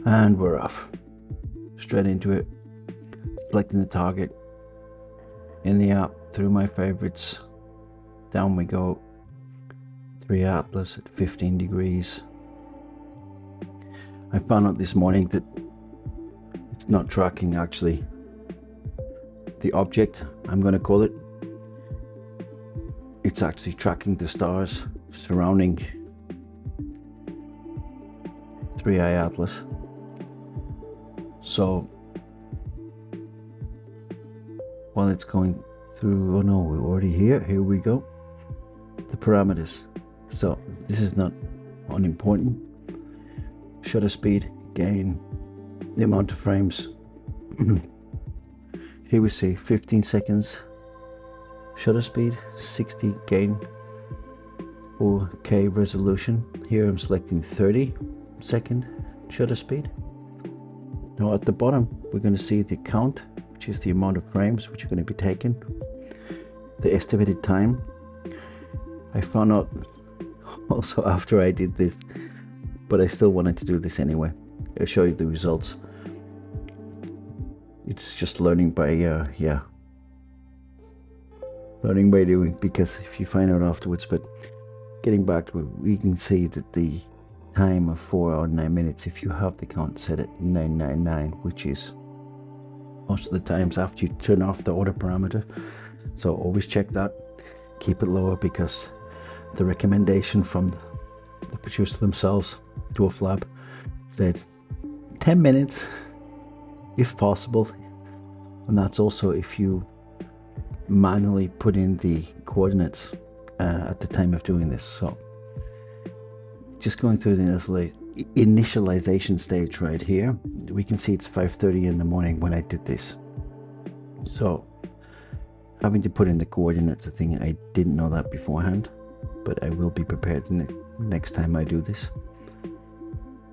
And we're off. Straight into it. Selecting the target. In the app, through my favorites. Down we go. 3 Atlas at 15 degrees. I found out this morning that it's not tracking actually the object, I'm going to call it. It's actually tracking the stars surrounding 3I Atlas. So while it's going through, oh no, we're already here. Here we go. The parameters. So this is not unimportant. Shutter speed, gain, the amount of frames. Here we see 15 seconds shutter speed, 60 gain, 4K resolution. Here I'm selecting 30-second shutter speed. Now at the bottom we're going to see the count, which is the amount of frames which are going to be taken, the estimated time. I found out also after I did this, but I still wanted to do this anyway. I'll show you the results. It's just learning by learning by doing, because if you find out afterwards. But getting back to it, we can see that the time of 4 hours 9 minutes, if you have the count set at 999, which is most of the times after you turn off the auto parameter. So always check that, keep it lower, because the recommendation from the producer themselves, DWARFLab, said 10 minutes if possible, and that's also if you manually put in the coordinates at the time of doing this. So just going through the initialization stage right here, we can see it's 5:30 in the morning when I did this. So having to put in the coordinates, a thing I didn't know that beforehand, but I will be prepared next time I do this.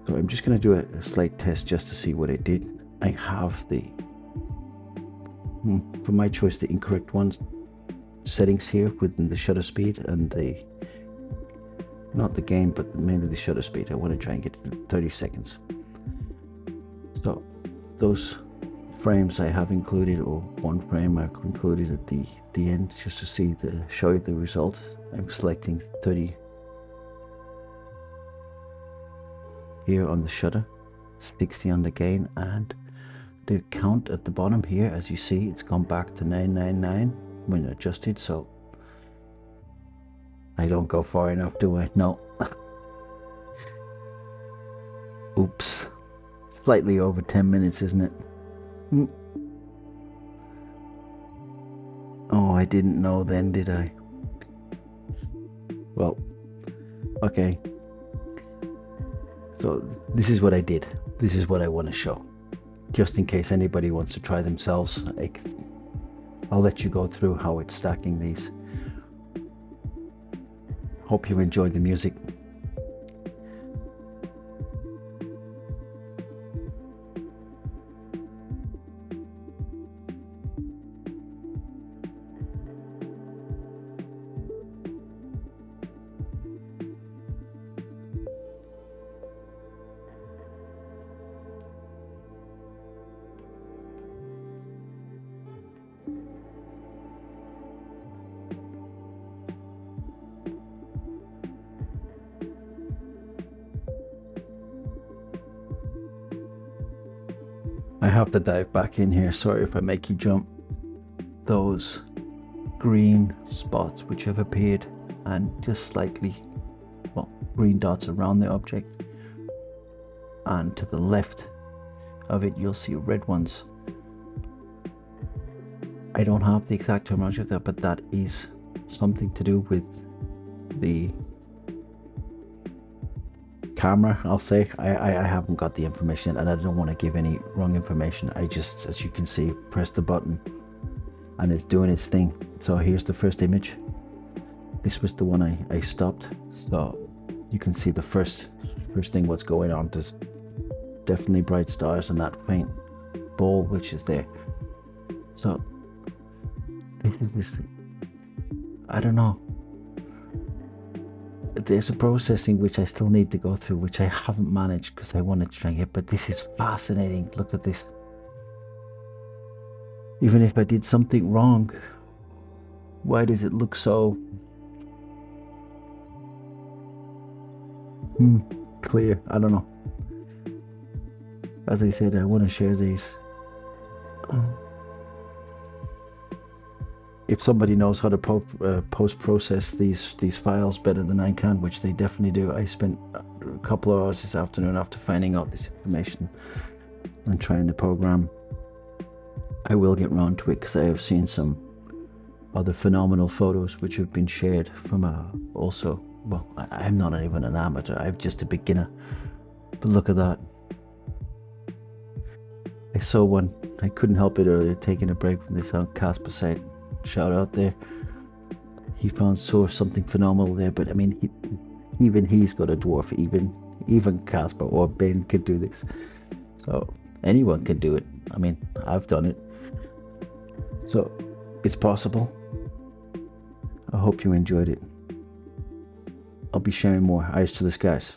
So I'm just going to do a slight test just to see what I did. I have the, for my choice, the incorrect ones settings here within the shutter speed and the, not the gain, but mainly the shutter speed. I want to try and get it to 30 seconds. So those frames I have included, or one frame I've included at the end, just to see show you the result. I'm selecting 30 here on the shutter, 60 on the gain, and the count at the bottom here, as you see, it's gone back to 999 when adjusted. So I don't go far enough, do I? No. Oops. Slightly over 10 minutes, isn't it? Oh, I didn't know then, did I? Well, okay. So this is what I did. This is what I want to show. Just in case anybody wants to try themselves, I'll let you go through how it's stacking these. Hope you enjoyed the music. I have to dive back in here. Sorry if I make you jump. Those green spots which have appeared, and just slightly, well, green dots around the object, and to the left of it you'll see red ones. I don't have the exact terminology of that, but that is something to do with the camera, I'll say. I haven't got the information, and I don't want to give any wrong information. I just, as you can see, press the button and it's doing its thing. So here's the first image. This was the one I stopped. So you can see the first thing what's going on. There's definitely bright stars and that faint ball which is there. So this, I don't know. there's a processing which I still need to go through, which I haven't managed because I wanted to try and get, but this is fascinating. Look at this. Even if I did something wrong, why does it look so clear? I don't know. As I said, I want to share these. If somebody knows how to post-process these files better than I can, which they definitely do, I spent a couple of hours this afternoon after finding out this information and trying the program. I will get round to it because I have seen some other phenomenal photos which have been shared from also, well, I'm not even an amateur, I'm just a beginner, but look at that. I saw one, I couldn't help it earlier, taking a break from this on Casper site. Shout out there. He saw something phenomenal there, but I mean, even he's got a dwarf. Even Casper or Ben can do this. So anyone can do it. I mean, I've done it. So it's possible. I hope you enjoyed it. I'll be sharing more Eyes to the Skies.